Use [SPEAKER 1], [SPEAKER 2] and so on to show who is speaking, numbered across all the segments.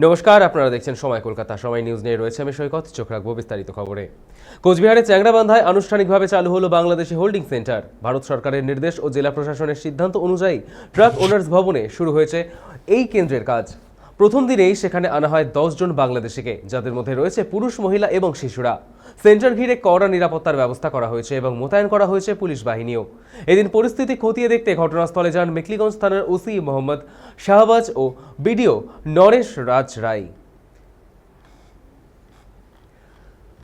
[SPEAKER 1] নমস্কার, আপনারা দেখছেন সময় কলকাতা। সময় নিউজ নিয়ে রয়েছে আমি সৈকত। চোখ রাখবো বিস্তারিত খবরে। কোচবিহারের চ্যাংড়াবান্ধায় আনুষ্ঠানিকভাবে চালু হলো বাংলাদেশি হোল্ডিং সেন্টার। ভারত সরকারের নির্দেশ ও জেলা প্রশাসনের সিদ্ধান্ত অনুযায়ী ট্রাক ওনার্স ভবনে শুরু হয়েছে এই কেন্দ্রের কাজ। প্রথম দিনেই সেখানে আনা হয় 10 জন বাংলাদেশিকে, যাদের মধ্যে রয়েছে পুরুষ, মহিলা এবং শিশুরা। সেন্টার ঘিরে কড়া নিরাপত্তার ব্যবস্থা করা হয়েছে এবং মোতায়েন করা হয়েছে পুলিশ বাহিনীও। এদিন পরিস্থিতি খতিয়ে দেখতে ঘটনাস্থলে যান মেখলিগঞ্জ থানার ওসি মোহাম্মদ শাহবাজ ও বিডিও নরেশ রাজ রায়।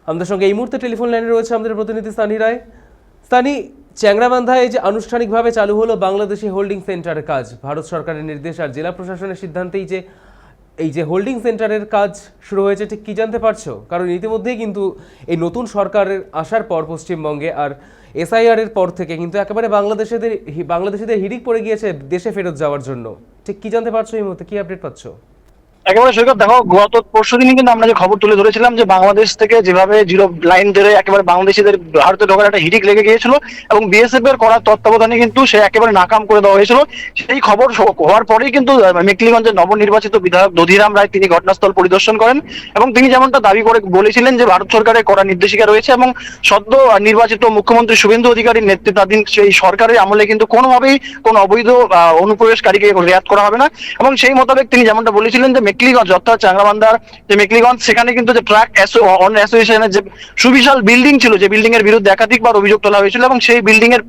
[SPEAKER 1] আমাদের সঙ্গে এই মুহূর্তে টেলিফোন লাইনে রয়েছে আমাদের প্রতিনিধি সানি রায়। সানি, চ্যাংড়াবান্ধায় যে আনুষ্ঠানিকভাবে চালু হলো বাংলাদেশি হোল্ডিং সেন্টারের কাজ, ভারত সরকারের নির্দেশ আর জেলা প্রশাসনের সিদ্ধান্তেই যে এই যে হোল্ডিং সেন্টারের কাজ শুরু হয়েছে, ঠিক কি জানতে পারছো? কারণ ইতিমধ্যেই কিন্তু এই নতুন সরকারের আসার পর পশ্চিমবঙ্গে আর এসআইআর এর পর থেকে কিন্তু একেবারে বাংলাদেশিদের হিড়িক পড়ে গিয়েছে দেশে ফেরত যাওয়ার জন্য। ঠিক কি জানতে পারছো এই মুহূর্তে, কি আপডেট পাচ্ছো?
[SPEAKER 2] একেবারে সৈকত, দেখো, গত পরশুদিনই কিন্তু আমরা যে খবর তুলে ধরেছিলাম যে বাংলাদেশ থেকে যেভাবে জিরো লাইন ধরে একেবারে বাংলাদেশিদের ভারতে ঢোকার একটা হিড়িক লেগে গিয়েছিল এবং বিএসএফ এর করার তত্ত্বাবধানে কিন্তু সে একেবারে নাকাম করে দেওয়া হয়েছিল। সেই খবর হওয়ার পরেই কিন্তু মেখলিগঞ্জের নবনির্বাচিত বিধায়ক দধিরাম রায় তিনি ঘটনাস্থল পরিদর্শন করেন এবং তিনি যেমনটা দাবি করে বলেছিলেন যে ভারত সরকারের কড়া নির্দেশিকা রয়েছে এবং সদ্য নির্বাচিত মুখ্যমন্ত্রী শুভেন্দু অধিকারীর নেতৃত্বাধীন সেই সরকারের আমলে কিন্তু কোনোভাবেই কোনো অবৈধ অনুপ্রবেশকারীকে রেয়াত করা হবে না। এবং সেই মোতাবেক তিনি যেমনটা বলেছিলেন যে মেখলিগঞ্জ অর্থাৎ চ্যাংড়াবান্ধার যে মেখলিগঞ্জ, সেখানে কিন্তু যে ট্রাক অ্যাসোসিয়েশনের যে সুবিশাল বিল্ডিং ছিল, যে বিল্ডিং এর বিরুদ্ধে একাধিকবার অভিযোগ তোলা হয়েছিল এবং সেই বিল্ডিং এর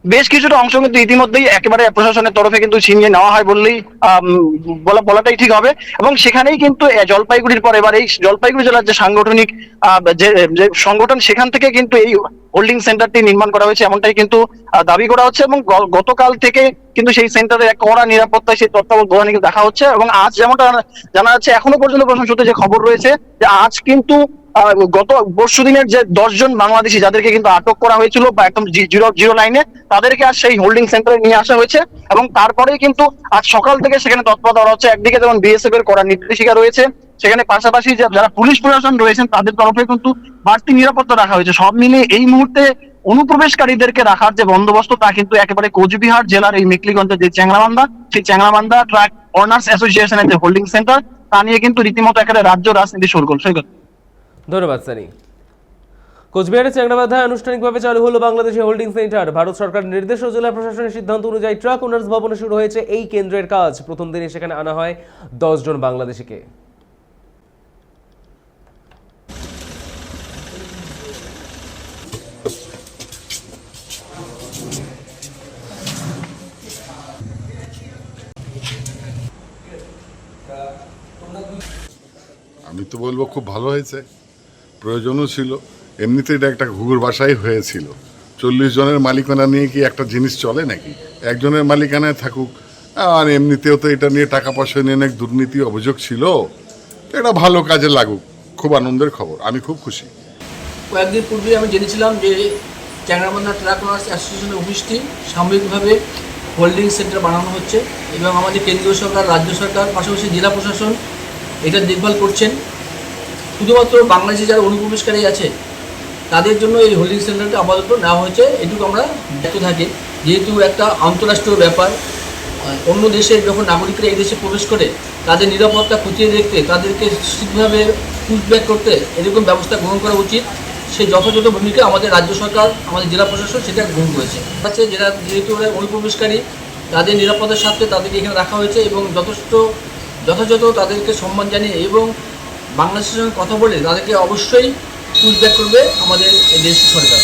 [SPEAKER 2] বেশ কিছুটা অংশ কিন্তু ইতিমধ্যেই একেবারে প্রশাসনের তরফে কিন্তু ছিনিয়ে নেওয়া হয় বললেই বলাটাই ঠিক হবে। এবং সেখানেই কিন্তু জলপাইগুড়ির পর এবার এই জলপাইগুড়ি জেলার যে সাংগঠনিক যে সংগঠন, সেখান থেকে কিন্তু এই হোল্ডিং সেন্টারটি নির্মাণ করা হয়েছে এমনটাই কিন্তু দাবি করা হচ্ছে। এবং গতকাল থেকে কিন্তু সেই সেন্টারে এক কড়া নিরাপত্তায় সেই তত্ত্বাবধান দেখা হচ্ছে এবং আজ যেমনটা জানা যাচ্ছে, এখনো পর্যন্ত প্রশাসন সূত্রে যে খবর রয়েছে যে আজ কিন্তু গত পরশুদিনের যে 10 জন বাংলাদেশি যাদেরকে কিন্তু আটক করা হয়েছিল বা একদম জিরো লাইনে, তাদেরকে আজ সেই হোল্ডিং সেন্টারে নিয়ে আসা হয়েছে এবং তারপরেই কিন্তু আজ সকাল থেকে সেখানে তৎপরতা করা হচ্ছে। একদিকে যেমন বিএসএফ এর কড়া নির্দেশিকা রয়েছে, সেখানে পাশাপাশি যারা পুলিশ প্রশাসন রয়েছেন তাদের তরফে কিন্তু বাড়তি নিরাপত্তা রাখা হয়েছে। সব মিলিয়ে এই মুহূর্তে অনুপ্রবেশকারীদেরকে রাখার যে বন্দোবস্ত, তা কিন্তু একেবারে কোচবিহার জেলার এই মেখলিগঞ্জের যে চ্যাংড়াবান্ধা, সেই চ্যাংড়াবান্ধা ট্রাক অনার্স অ্যাসোসিয়েশনের যে হোল্ডিং সেন্টার, তা নিয়ে কিন্তু রীতিমতো একেবারে রাজ্য রাজনীতি শোরগোল। সৈকত,
[SPEAKER 1] ধন্যবাদ সানি। কোচবিহারের চ্যাংড়াবান্ধায় আনুষ্ঠানিকভাবে চালু হলো বাংলাদেশি হোল্ডিং সেন্টার। ভারত সরকারের নির্দেশ ও জেলা প্রশাসনের সিদ্ধান্ত অনুযায়ী ট্রাক ওনার্স ভবনে শুরু হয়েছে এই কেন্দ্রের কাজ। প্রথম দিনে সেখানে আনা হয় 10 জন বাংলাদেশিকে।
[SPEAKER 3] আমি তো বলবো খুব ভালো হয়েছে, প্রয়োজনও ছিল। এমনিতে এটা একটা ঘুঘুর বাসাই হয়েছিল। 40 জনের মালিকানা নিয়ে কি একটা জিনিস চলে নাকি? একজনের মালিকানায় থাকুক। আর এমনিতেও তো এটা নিয়ে টাকা পয়সা নিয়ে অনেক দুর্নীতি অভিযোগ ছিল। এটা ভালো কাজে লাগুক, খুব আনন্দের খবর, আমি খুব খুশি।
[SPEAKER 4] কয়েকদিন পূর্বে আমি জেনেছিলাম যে চ্যাংড়াবান্ধা ট্রাক ওনার্স অ্যাসোসিয়েশনের অফিসটি সাময়িকভাবে হোল্ডিং সেন্টার বানানো হচ্ছে এবং আমাদের কেন্দ্রীয় সরকার, রাজ্য সরকার, পাশাপাশি জেলা প্রশাসন এটা দেখভাল করছেন। শুধুমাত্র বাংলাদেশে যারা অনুপ্রবেশকারী আছে তাদের জন্য এই হোল্ডিং সেন্টারটা আপাতত নেওয়া হয়েছে, এটুকু আমরা দেখতে থাকি। যেহেতু একটা আন্তঃরাষ্ট্রীয় ব্যাপার, অন্য দেশের যখন নাগরিকরা এই দেশে প্রবেশ করে তাদের নিরাপত্তা খতিয়ে দেখতে, তাদেরকে ঠিকভাবে পুশব্যাক করতে এরকম ব্যবস্থা গ্রহণ করা উচিত। সেই যথাযথ ভূমিকা আমাদের রাজ্য সরকার, আমাদের জেলা প্রশাসন সেটা গ্রহণ করেছে। আছে যারা যেহেতু অনুপ্রবেশকারী, তাদের নিরাপত্তার স্বার্থে তাদেরকে এখানে রাখা হয়েছে এবং যথাযথ তাদেরকে সম্মান জানিয়ে এবং বাংলাদেশের সঙ্গে কথা বলে তাদেরকে অবশ্যই পুশব্যাক করবে আমাদের দেশ সরকার।